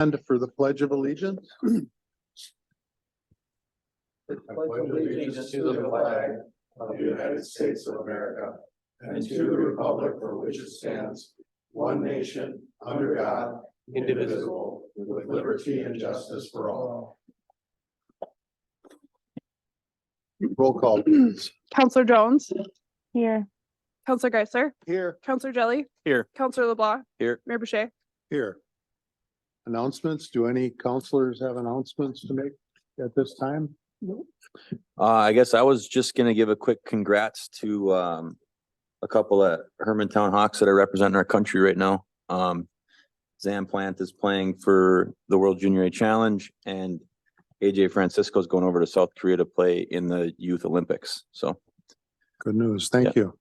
And for the Pledge of Allegiance. I pledge allegiance to the flag of the United States of America and to the republic for which it stands, one nation, under God, indivisible, with liberty and justice for all. Roll call, please. Counselor Jones, Here. Counselor Geisler, Here. Counselor Jelly, Here. Counselor LeBlanc, Here. Mayor Boucher. Here. Announcements. Do any counselors have announcements to make at this time? I guess I was just gonna give a quick congrats to a couple of Hermantown Hawks that are representing our country right now. Zan Plant is playing for the World Junior A Challenge, and AJ Francisco is going over to South Korea to play in the Youth Olympics. So Good news. Thank you.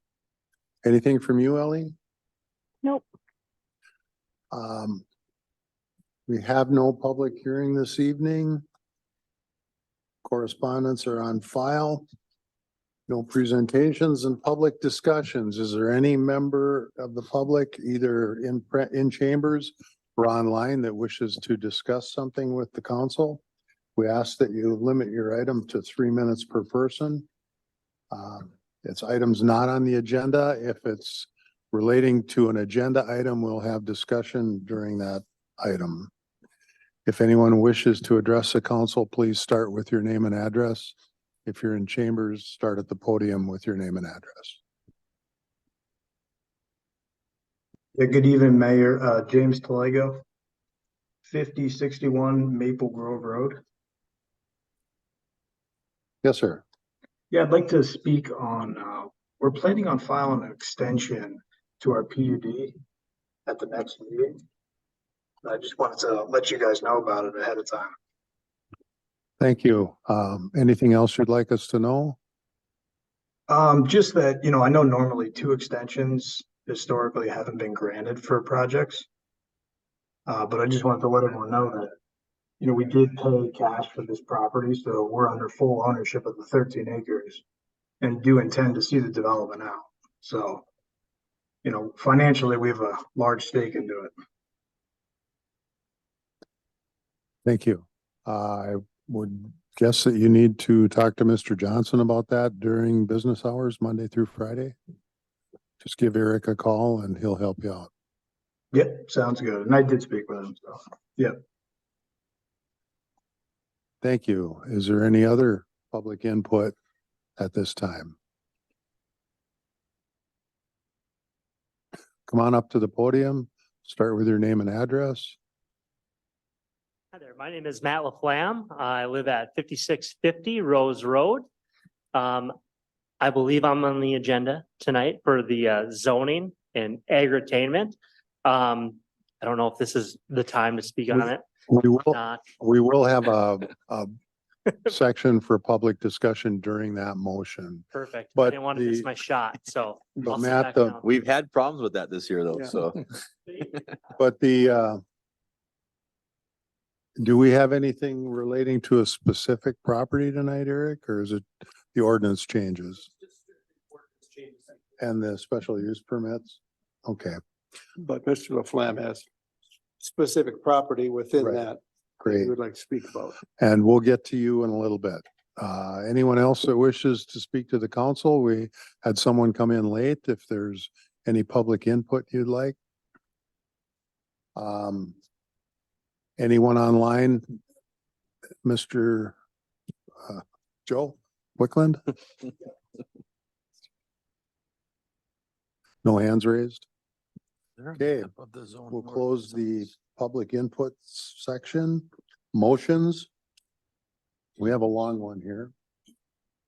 Anything from you, Ellie? Nope. We have no public hearing this evening. Correspondence are on file. No presentations and public discussions. Is there any member of the public, either in chambers or online, that wishes to discuss something with the council? We ask that you limit your item to 3 minutes per person. It's items not on the agenda. If it's relating to an agenda item, we'll have discussion during that item. If anyone wishes to address the council, please start with your name and address. If you're in chambers, start at the podium with your name and address. Yeah, good evening, Mayor. James Talego, 5061 Maple Grove Road. Yes, sir. Yeah, I'd like to speak on, we're planning on filing an extension to our PUD at the next meeting. I just wanted to let you guys know about it ahead of time. Thank you. Anything else you'd like us to know? Just that, I know normally 2 extensions historically haven't been granted for projects. But I just wanted to let everyone know that, we did pay cash for this property, so we're under full ownership of the 13 acres and do intend to see the development out. So, financially, we have a large stake into it. Thank you. I would guess that you need to talk to Mr. Johnson about that during business hours, Monday through Friday. Just give Eric a call and he'll help you out. Yep, sounds good. And I did speak with him, so, yep. Thank you. Is there any other public input at this time? Come on up to the podium, start with your name and address. Hi there, my name is Matt LaFlamme. I live at 5650 Rose Road. I believe I'm on the agenda tonight for the zoning and agri-tainment. I don't know if this is the time to speak on it. We will have a section for public discussion during that motion. Perfect. I But didn't want to miss my shot, so. But I'll sit Matt, back down. we've had problems with that this year though, Yeah. so. But do we have anything relating to a specific property tonight, Eric, or is it the ordinance changes? And the special use permits? Okay, But Mr. Laflamme has specific property within Right. that great. he would like to speak about. And we'll get to you in a little bit. Anyone else that wishes to speak to the council? We had someone come in late. If there's any public input you'd like. Anyone online? Mr. Joe Wickland? No hands raised? Okay, we'll close the public input section. Motions. We have a long one here.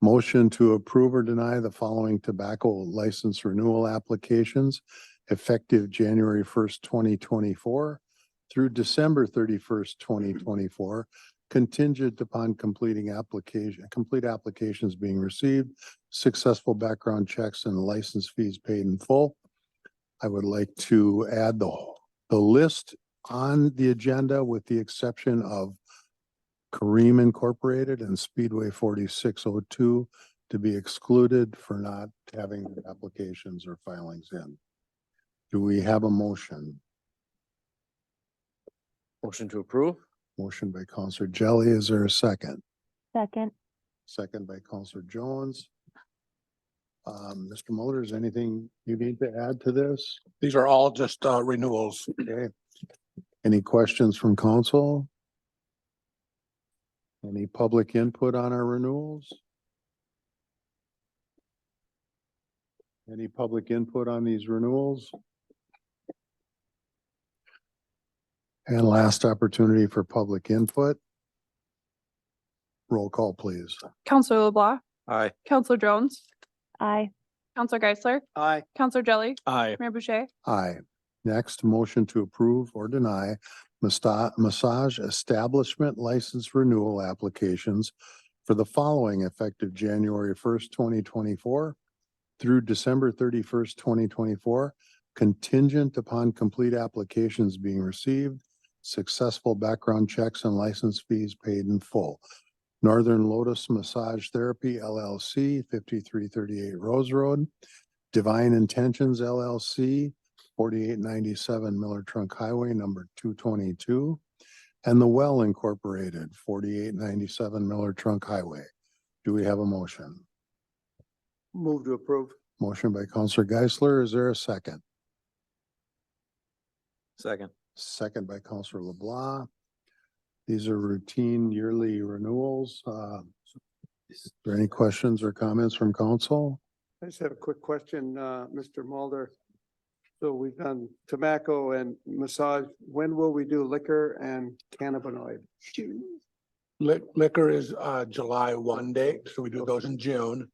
Motion to approve or deny the following tobacco license renewal applications effective January 1st, 2024 through December 31st, 2024, contingent upon complete applications being received, successful background checks and license fees paid in full. I would like to add the list on the agenda with the exception of Kareem Incorporated and Speedway 4602 to be excluded for not having applications or filings in. Do we have a motion? Motion to approve? Motion by Counselor Jelly. Is there a second? second, Second by Counselor Jones. Mr. Mulder, is anything you need to add to this? These are all just renewals. Okay. Any questions from council? Any public input on our renewals? Any public input on these renewals? And last opportunity for public input. Roll call, please. Counselor LeBlanc, Aye. Counselor Jones, aye, Counselor Geisler, Aye. Counselor Jelly, Aye. Mayor Boucher, Aye. Next, motion to approve or deny massage establishment license renewal applications for the following effective January 1st, 2024 through December 31st, 2024, contingent upon complete applications being received, successful background checks and license fees paid in full. Northern Lotus Massage Therapy LLC, 5338 Rose Road. Divine Intentions LLC, 4897 Miller Trunk Highway, number 222. And The Well Incorporated, 4897 Miller Trunk Highway. Do we have a motion? Move to approve. Motion by Counselor Geisler. Is there a second? Second. Second by Counselor LeBlanc. These are routine yearly renewals. Is there any questions or comments from council? I just have a quick question, Mr. Mulder. So we've done tobacco and massage. When will we do liquor and cannabinoid? Liquor is July 1 date, so we do those in June.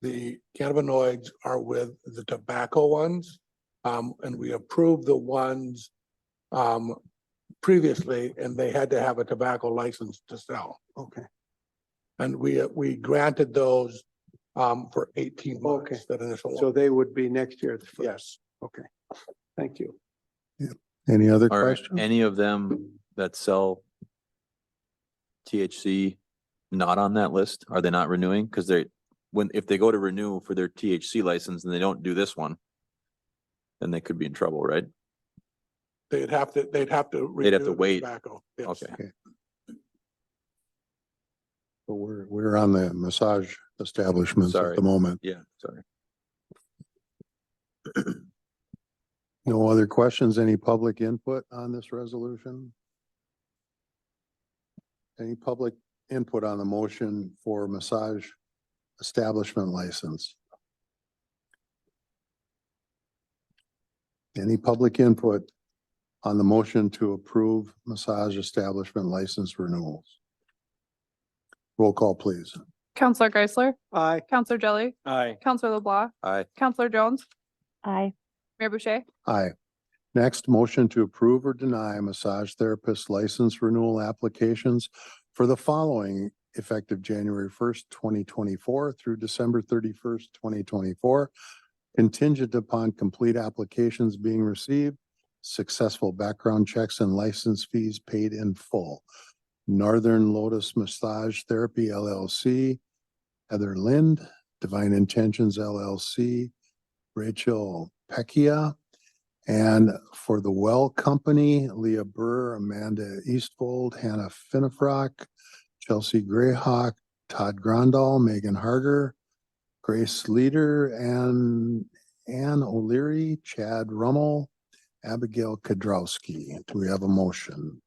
The cannabinoids are with the tobacco ones. And we approved the ones previously, and they had to have a tobacco license to sell. Okay, And we granted those for 18 Okay. months, that initial so one. they would be next year. Yes. Okay, thank you. Any other Are questions? any of them that sell THC not on that list? Are they not renewing? Because if they go to renew for their THC license and they don't do this one, then they could be in trouble, right? They'd have to. They'd have to renew the wait. Tobacco. Yes. Okay. But we're on the massage establishments at Sorry. the moment. Yeah, sorry. No other questions? Any public input on this resolution? Any public input on the motion for massage establishment license? Any public input on the motion to approve massage establishment license renewals? Roll call, please. Counselor Geisler, Aye. Counselor Jelly, Aye. Counselor LeBlanc, Aye. Counselor Jones, aye, Mayor Boucher, Aye. Next, motion to approve or deny massage therapist license renewal applications for the following effective January 1st, 2024 through December 31st, 2024, contingent upon complete applications being received, successful background checks and license fees paid in full. Northern Lotus Massage Therapy LLC, Heather Lind, Divine Intentions LLC, Rachel Pecchia, and for the Well Company, Leah Burr, Amanda Eastfold, Hannah Finnefrock, Chelsea Grayhawk, Todd Grandal, Megan Harder, Grace Leader, and Ann O'Leary, Chad Rummel, Abigail Kadrowski. Do we have a motion?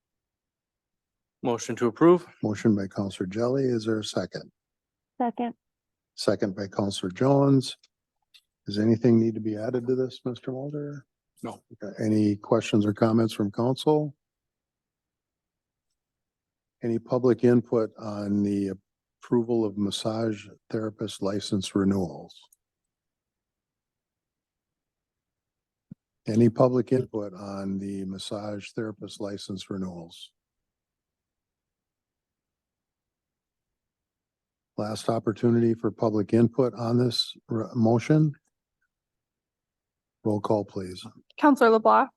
Motion to approve? Motion by Counselor Jelly. Is there a second? second, Second by Counselor Jones. Does anything need to be added to this, Mr. Mulder? No. Okay. Any questions or comments from council? Any public input on the approval of massage therapist license renewals? Any public input on the massage therapist license renewals? Last opportunity for public input on this motion. Roll call, please. Counselor LeBlanc,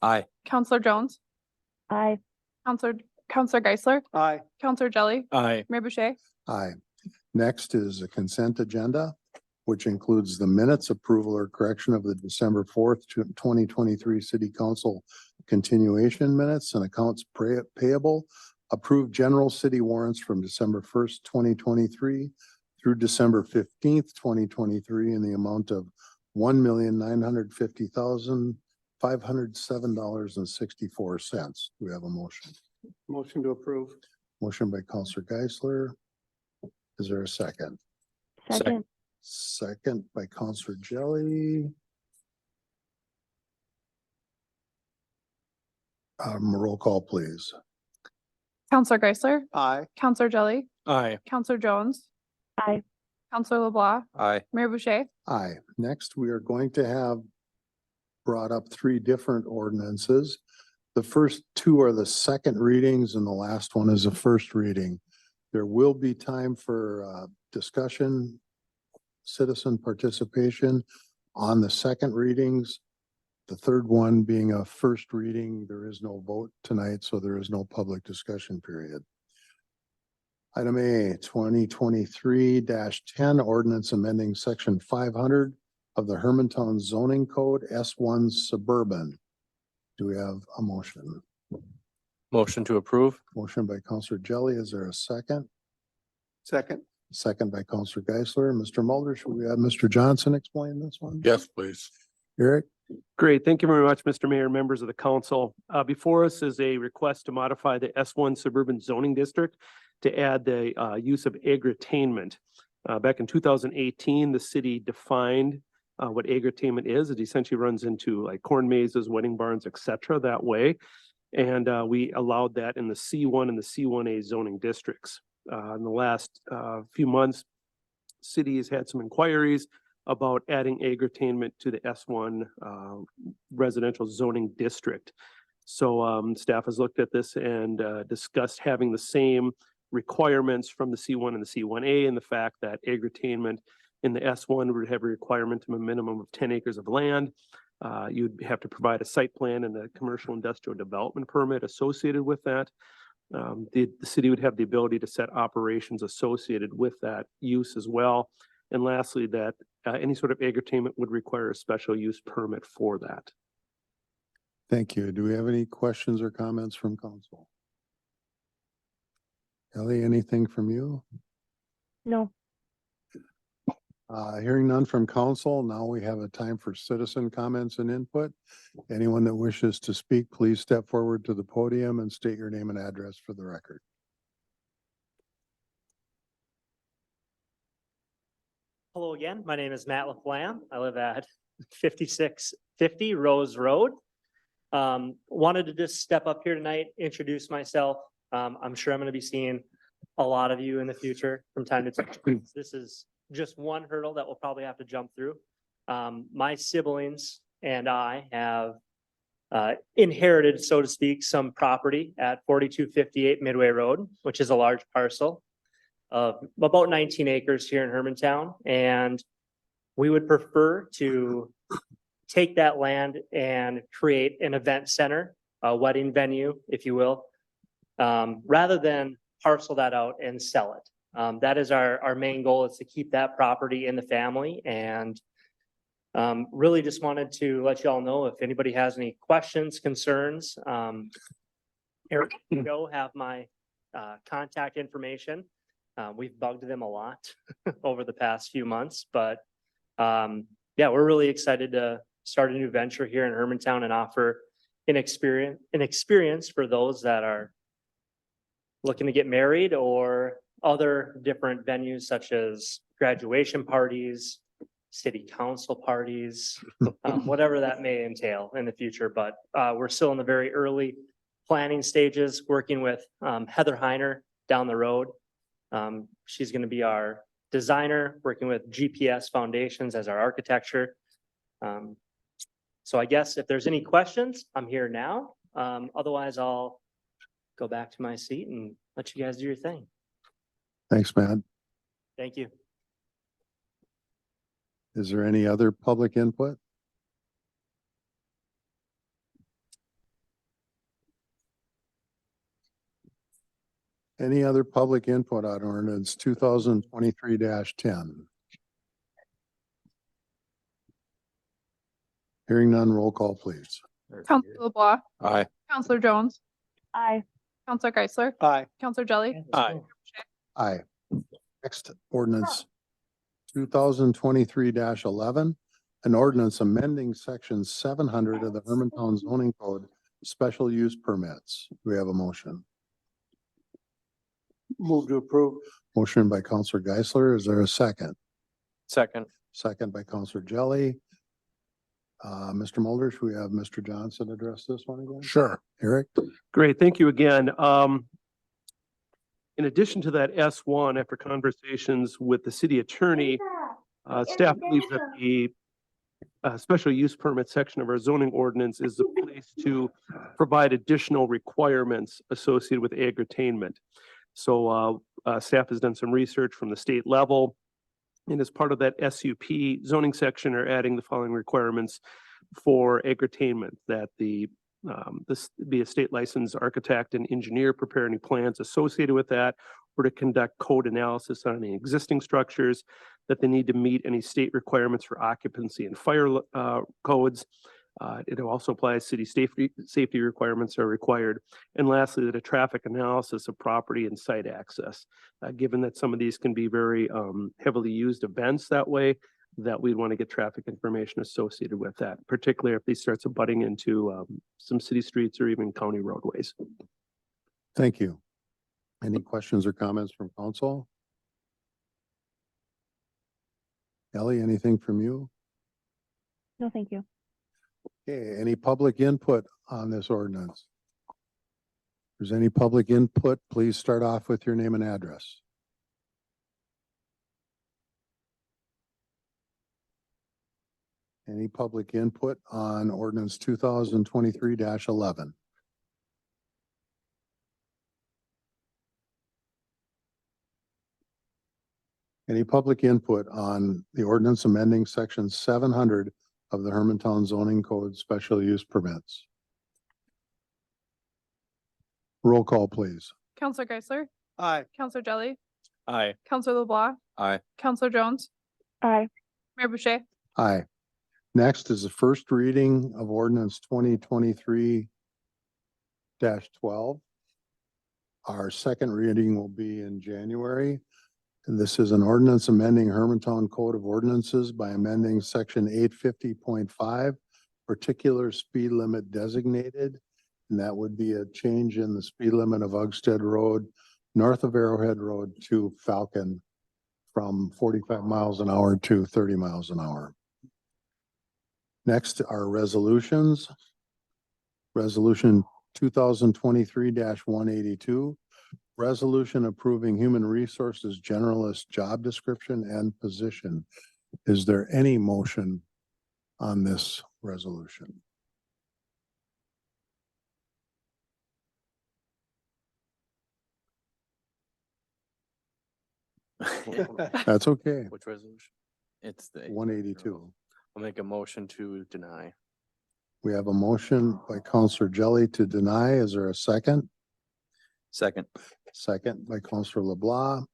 Aye. Counselor Jones, aye, Counselor Geisler, Aye. Counselor Jelly, Aye. Mayor Boucher, Aye. Next is a consent agenda, which includes the minutes approval or correction of the December 4th, 2023 City Council continuation minutes and accounts payable. Approve general city warrants from December 1st, 2023 through December 15th, 2023 in the amount of $1,950,507.64. Do we have a motion? Motion to approve. Motion by Counselor Geisler. Is there a second? second, Second by Counselor Jelly. Roll call, please. Counselor Geisler, Aye. Counselor Jelly, Aye. Counselor Jones, aye, Counselor LeBlanc, Aye. Mayor Boucher. Aye. Next, we are going to have brought up three different ordinances. The first two are the second readings and the last one is the first reading. There will be time for discussion, citizen participation on the second readings. The third one being a first reading, there is no vote tonight, so there is no public discussion period. Item A, 2023-10 ordinance amending section 500 of the Hermantown zoning code, S1 suburban. Do we have a motion? Motion to approve. Motion by Counselor Jelly. Is there a second? Second. Second by Counselor Geisler. Mr. Mulder, should we have Mr. Johnson explain this one? Yes, please. Eric? Great. Thank you very much, Mr. Mayor, members of the council. Before us is a request to modify the S1 suburban zoning district to add the use of agritainment. Back in 2018, the city defined what agritainment is. It essentially runs into like corn mazes, wedding barns, et cetera, that way. And we allowed that in the C1 and the C1A zoning districts. In the last few months, city has had some inquiries about adding agritainment to the S1 residential zoning district. So staff has looked at this and discussed having the same requirements from the C1 and the C1A, and the fact that agritainment in the S1 would have a requirement of a minimum of 10 acres of land. You'd have to provide a site plan and a commercial industrial development permit associated with that. The city would have the ability to set operations associated with that use as well. And lastly, that any sort of agritainment would require a special use permit for that. Thank you. Do we have any questions or comments from council? Ellie, anything from you? no, Hearing none from council, now we have a time for citizen comments and input. Anyone that wishes to speak, please step forward to the podium and state your name and address for the record. Hello again. My name is Matt LaFlamme. I live at 5650 Rose Road. Wanted to just step up here tonight, introduce myself. I'm sure I'm going to be seeing a lot of you in the future from time to time. This is just one hurdle that we'll probably have to jump through. My siblings and I have inherited, so to speak, some property at 4258 Midway Road, which is a large parcel of about 19 acres here in Hermantown. And we would prefer to take that land and create an event center, a wedding venue, if you will, rather than parcel that out and sell it. That is our main goal, is to keep that property in the family. And really just wanted to let you all know if anybody has any questions, concerns. Eric and Joe have my contact information. We've bugged them a lot over the past few months, but yeah, we're really excited to start a new venture here in Hermantown and offer an experience for those that are looking to get married or other different venues such as graduation parties, city council parties, whatever that may entail in the future. But we're still in the very early planning stages, working with Heather Heiner down the road. She's going to be our designer, working with GPS Foundations as our architecture. So I guess if there's any questions, I'm here now. Otherwise, I'll go back to my seat and let you guys do your thing. Thanks, Matt. Thank you. Is there any other public input? Any other public input on ordinance 2023-10? Hearing none, roll call, please. Counselor LeBlanc, Aye. Counselor Jones, Aye. Counselor Geisler, Aye. Counselor Jelly, Aye. Aye. Next ordinance 2023-11, an ordinance amending section 700 of the Hermantown zoning code, special use permits. Do we have a motion? Move to approve. Motion by Counselor Geisler. Is there a second? Second. Second by Counselor Jelly. Mr. Mulder, should we have Mr. Johnson address this one again? Sure. Eric? Great, thank you again. In addition to that S1, after conversations with the city attorney, staff believes that the special use permit section of our zoning ordinance is the place to provide additional requirements associated with agri-attainment. So staff has done some research from the state level. And as part of that SUP zoning section are adding the following requirements for agri-attainment, that this be a state licensed architect and engineer prepare any plans associated with that, or to conduct code analysis on any existing structures, that they need to meet any state requirements for occupancy and fire codes. It also applies city safety requirements are required. And lastly, that a traffic analysis of property and site access, given that some of these can be very heavily used events that way, that we'd want to get traffic information associated with that, particularly if these starts abutting into some city streets or even county roadways. Thank you. Any questions or comments from council? Ellie, anything from you? No, thank you. Okay, any public input on this ordinance? If there's any public input, please start off with your name and address. Any public input on ordinance 2023-11? Any public input on the ordinance amending section 700 of the Hermantown zoning code, special use permits? Roll call, please. Counselor Geisler, Aye. Counselor Jelly, Aye. Counselor LeBlanc, Aye. Counselor Jones, Aye. Mayor Boucher. Aye. Next is the first reading of ordinance 2023-12. Our second reading will be in January. And this is an ordinance amending Hermantown Code of Ordinances by amending section 850.5, particular speed limit designated. And that would be a change in the speed limit of Uggstead Road, north of Arrowhead Road to Falcon, from 45 miles an hour to 30 miles an hour. Next are resolutions. Resolution 2023-182. Resolution approving human resources generalist job description and position. Is there any motion on this resolution? That's okay. Which resolution? It's the. 182. I'll make a motion to deny. We have a motion by Counselor Jelly to deny. Is there a second? Second. Second by Counselor LeBlanc.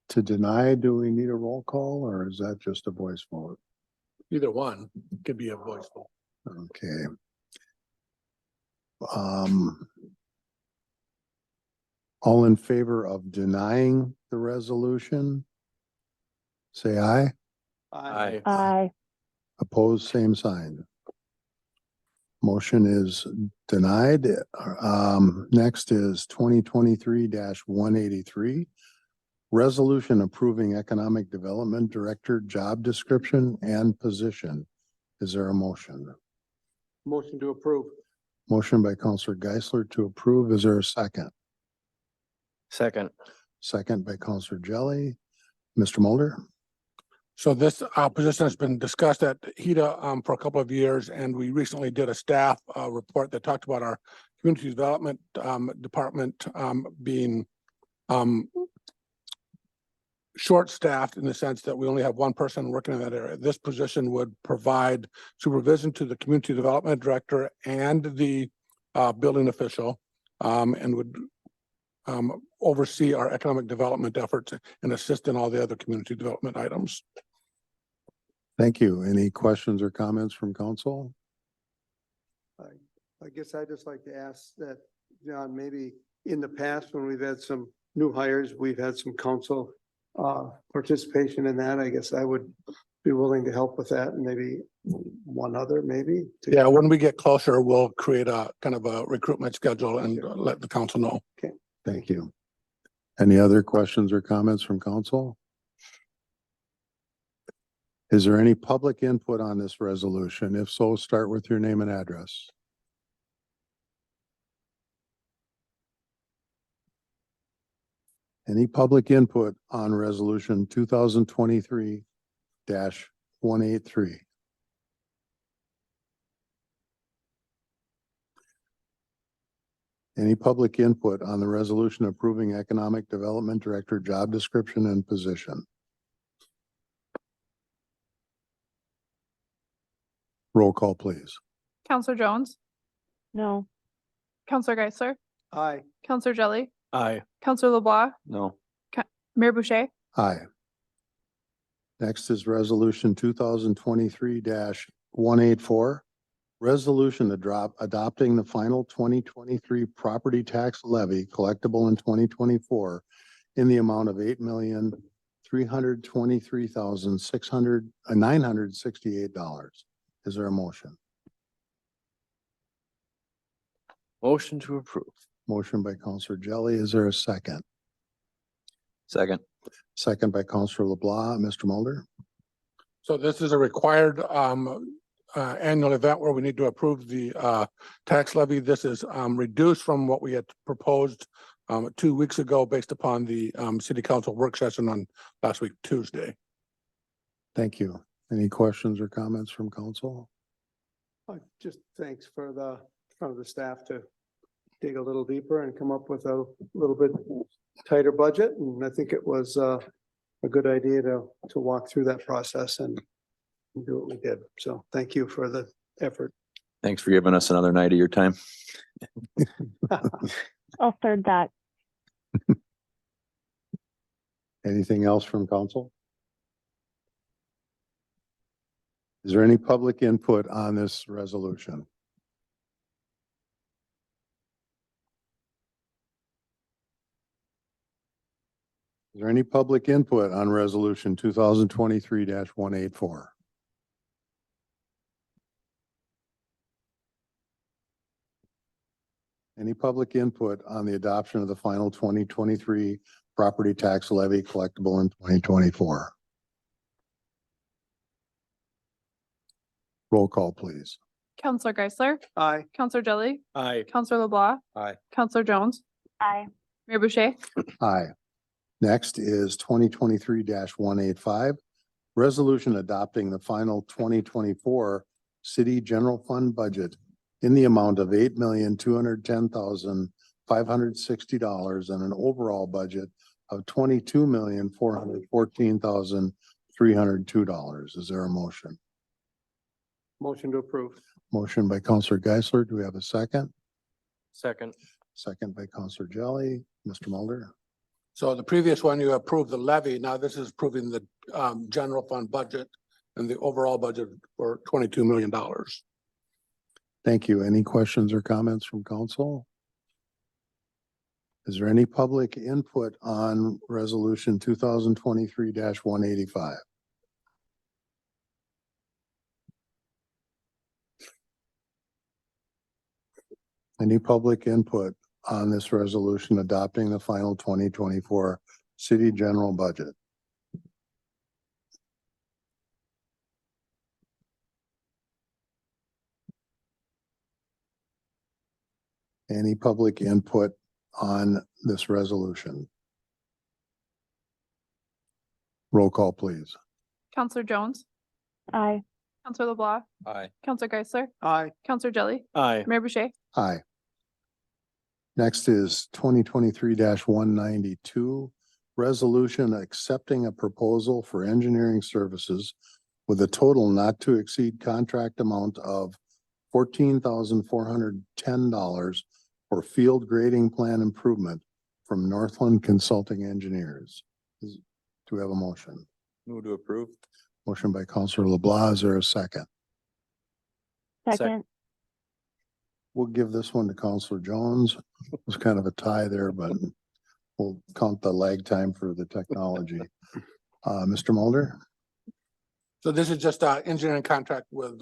To deny, do we need a roll call or is that just a voice vote? Either one could be a voice vote. Okay. All in favor of denying the resolution? Say aye. Aye. Aye. Opposed, same sign. Motion is denied. Next is 2023-183. Resolution approving economic development director job description and position. Is there a motion? Motion to approve. Motion by Counselor Geisler to approve. Is there a second? Second. Second by Counselor Jelly. Mr. Mulder? So this position has been discussed at HEDA for a couple of years, and we recently did a staff report that talked about our community development department being short-staffed in the sense that we only have one person working in that area. This position would provide supervision to the community development director and the building official, and would oversee our economic development efforts and assist in all the other community development items. Thank you. Any questions or comments from council? I guess I'd just like to ask that, John, maybe in the past, when we've had some new hires, we've had some council participation in that. I guess I would be willing to help with that, and maybe one other, maybe. Yeah, when we get closer, we'll create a kind of a recruitment schedule and let the council know. Thank you. Any other questions or comments from council? Is there any public input on this resolution? If so, start with your name and address. Any public input on resolution 2023-183? Any public input on the resolution approving economic development director job description and position? Roll call, please. Counselor Jones, No. Counselor Geisler, Aye. Counselor Jelly, Aye. Counselor LeBlanc, No. Mayor Boucher. Aye. Next is resolution 2023-184. Resolution adopting the final 2023 property tax levy collectible in 2024 in the amount of $8,323,968. Is there a motion? Motion to approve. Motion by Counselor Jelly. Is there a second? Second. Second by Counselor LeBlanc. Mr. Mulder? So this is a required annual event where we need to approve the tax levy. This is reduced from what we had proposed 2 weeks ago based upon the city council work session on last week, Tuesday. Thank you. Any questions or comments from council? Just thanks for the staff to dig a little deeper and come up with a little bit tighter budget. And I think it was a good idea to walk through that process and do what we did. So thank you for the effort. Thanks for giving us another night of your time. I'll third that. Anything else from council? Is there any public input on this resolution? Is there any public input on resolution 2023-184? Any public input on the adoption of the final 2023 property tax levy collectible in 2024? Roll call, please. Counselor Geisler, Aye. Counselor Jelly, Aye. Counselor LeBlanc, Aye. Counselor Jones, Aye. Mayor Boucher. Aye. Next is 2023-185. Resolution adopting the final 2024 city general fund budget in the amount of $8,210,560 and an overall budget of $22,414,302. Is there a motion? Motion to approve. Motion by Counselor Geisler. Do we have a second? Second. Second by Counselor Jelly. Mr. Mulder? So the previous one, you approved the levy. Now this is approving the general fund budget and the overall budget for $22 million. Thank you. Any questions or comments from council? Is there any public input on resolution 2023-185? Any public input on this resolution adopting the final 2024 city general budget? Any public input on this resolution? Roll call, please. Counselor Jones, Aye. Counselor LeBlanc, Aye. Counselor Geisler, Aye. Counselor Jelly, Aye. Mayor Boucher. Aye. Next is 2023-192. Resolution accepting a proposal for engineering services with a total not to exceed contract amount of $14,410 for field grading plan improvement from Northland Consulting Engineers. Do we have a motion? Move to approve. Motion by Counselor LeBlanc. Is there a second? second, We'll give this one to Counselor Jones. It was kind of a tie there, but we'll count the lag time for the technology. Mr. Mulder? So this is just a engineering contract with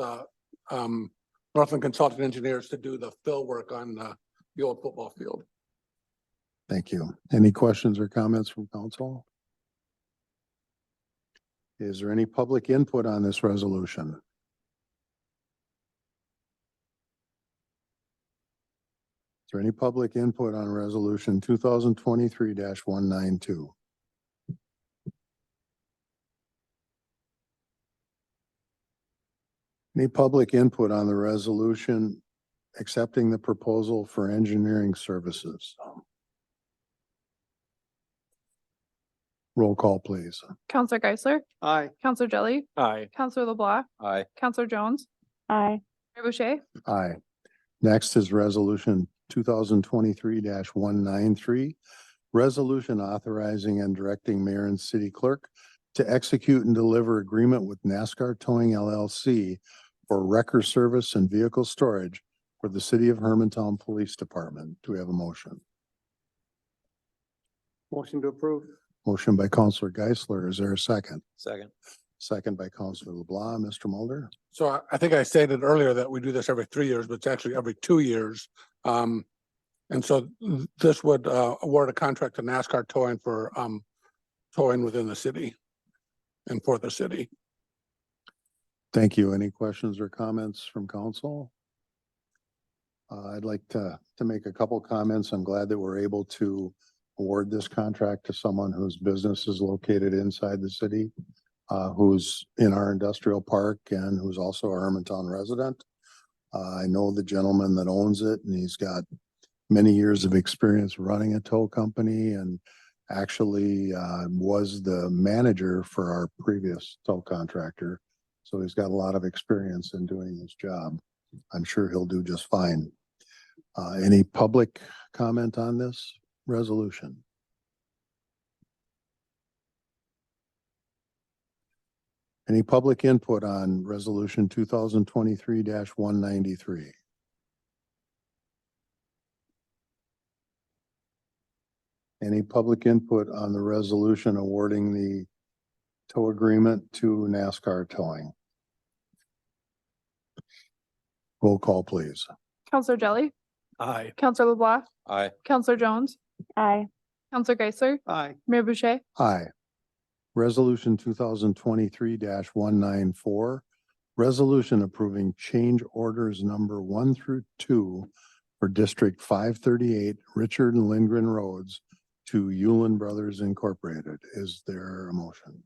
Northland Consulting Engineers to do the fill work on the old football field. Thank you. Any questions or comments from council? Is there any public input on this resolution? Is there any public input on resolution 2023-192? Any public input on the resolution accepting the proposal for engineering services? Roll call, please. Counselor Geisler, Aye. Counselor Jelly, Aye. Counselor LeBlanc, Aye. Counselor Jones, aye, Mayor Boucher, Aye. Next is resolution 2023-193. Resolution authorizing and directing mayor and city clerk to execute and deliver agreement with NASCAR Towing LLC for wrecker service and vehicle storage for the city of Hermantown Police Department. Do we have a motion? Motion to approve. Motion by Counselor Geisler. Is there a second? Second. Second by Counselor LeBlanc. Mr. Mulder? So I think I stated earlier that we do this every 3 years, but it's actually every 2 years. And so this would award a contract to NASCAR Towing for towing within the city and for the city. Thank you. Any questions or comments from council? I'd like to make a couple comments. I'm glad that we're able to award this contract to someone whose business is located inside the city, who's in our industrial park and who's also a Hermantown resident. I know the gentleman that owns it, and he's got many years of experience running a tow company, and actually was the manager for our previous tow contractor. So he's got a lot of experience in doing this job. I'm sure he'll do just fine. Any public comment on this resolution? Any public input on resolution 2023-193? Any public input on the resolution awarding the tow agreement to NASCAR Towing? Roll call, please. Counselor Jelly, Aye. Counselor LeBlanc, Aye. Counselor Jones, aye, Counselor Geisler, Aye. Mayor Boucher, Aye. Resolution 2023-194. Resolution approving change orders number 1 through 2 for District 538 Richard and Lindgren Roads to Yulin Brothers Incorporated. Is there a motion?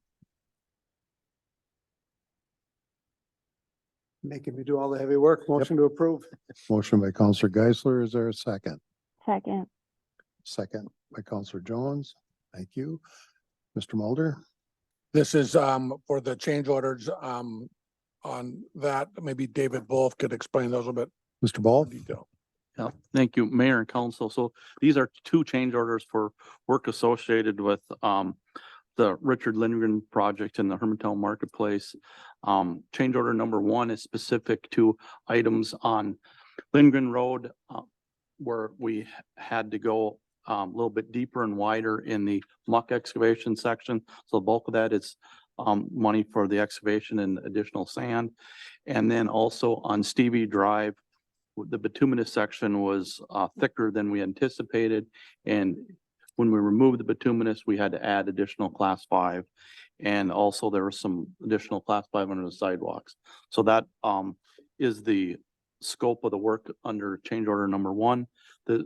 Making me do all the heavy work. Motion to approve. Motion by Counselor Geisler. Is there a second? second, Second by Counselor Jones. Thank you. Mr. Mulder? This is for the change orders on that. Maybe David Wolf could explain those a bit Mr. in Ball? detail. Yeah, thank you, Mayor and Council. So these are 2 change orders for work associated with the Richard Lindgren project in the Hermantown Marketplace. Change order number 1 is specific to items on Lindgren Road where we had to go a little bit deeper and wider in the muck excavation section. So the bulk of that is money for the excavation and additional sand. And then also on Stevie Drive, the bituminous section was thicker than we anticipated. And when we removed the bituminous, we had to add additional class 5. And also there was some additional class 5 under the sidewalks. So that is the scope of the work under change order number 1. The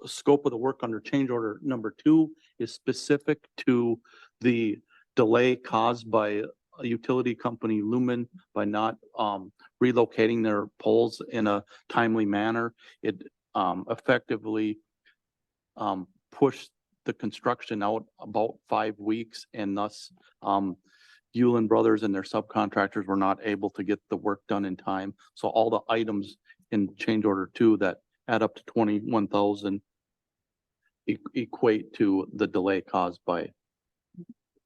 scope of the work under change order number 2 is specific to the delay caused by a utility company, Lumen, by not relocating their poles in a timely manner. It effectively pushed the construction out about 5 weeks, and thus Yulin Brothers and their subcontractors were not able to get the work done in time. So all the items in change order 2 that add up to 21,000 equate to the delay caused by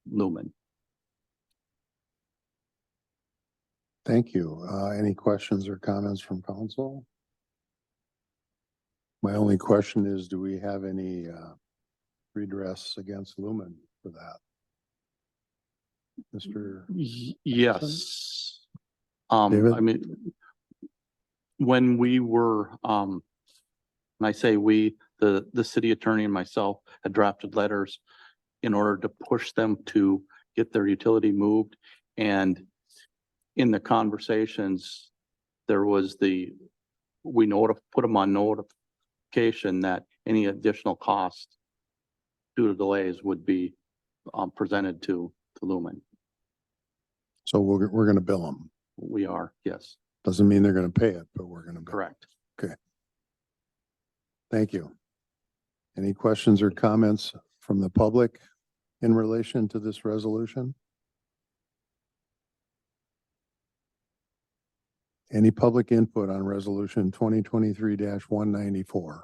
Lumen. Thank you. Any questions or comments from council? My only question is, do we have any redress against Lumen for that? Mr. Yes. David? I mean, when we were, and I say we, the city attorney and myself had drafted letters in order to push them to get their utility moved. And in the conversations, there was we put them on notification that any additional cost due to delays would be presented to Lumen. So we're gonna bill them. We are, yes, Doesn't mean they're gonna pay it, but we're gonna bill. correct. Thank you. Any questions or comments from the public in relation to this resolution? Any public input on resolution 2023-194?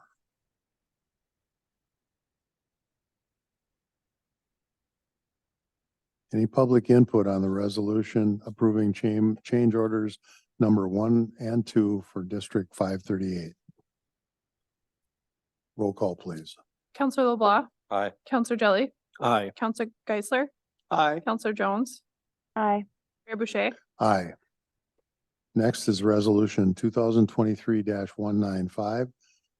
Any public input on the resolution approving change orders number 1 and 2 for District 538? Roll call, please. Counselor LeBlanc, Aye. Counselor Jelly, Aye. Counselor Geisler, Aye. Counselor Jones, Aye. Mayor Boucher. Aye. Next is resolution 2023-195.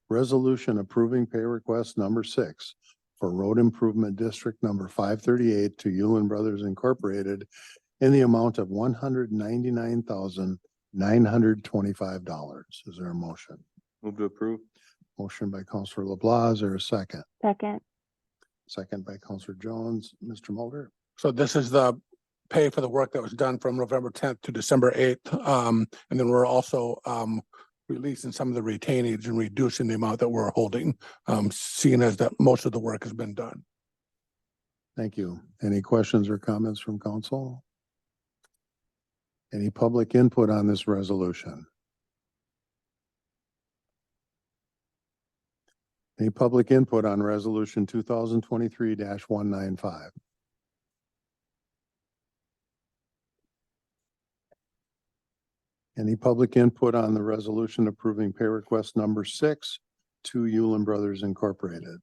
Resolution approving pay request number 6 for road improvement district number 538 to Yulin Brothers Incorporated in the amount of $199,925. Is there a motion? Move to approve. Motion by Counselor LeBlanc. Is there a second? Second. Second by Counselor Jones. Mr. Mulder? So this is the pay for the work that was done from November tenth to December eighth. And then we're also releasing some of the retainage and reducing the amount that we're holding, seeing as that most of the work has been done. Thank you. Any questions or comments from council? Any public input on this resolution? Any public input on resolution 2023-195? Any public input on the resolution approving pay request number 6 to Yulin Brothers Incorporated?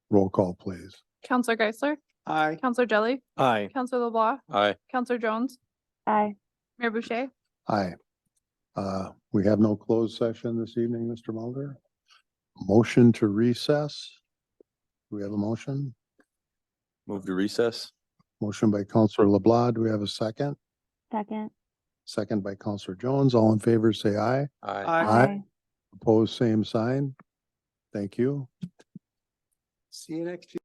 Roll call, please. Counselor Geisler, Aye. Counselor Jelly, Aye. Counselor LeBlanc, Aye. Counselor Jones, Aye. Mayor Boucher. Aye. We have no closed session this evening, Mr. Mulder. Motion to recess. Do we have a motion? Move to recess. Motion by Counselor LeBlanc. Do we have a second? Second. Second by Counselor Jones. All in favor, say aye. Aye. Aye. Opposed, same sign. Thank you. See you next year.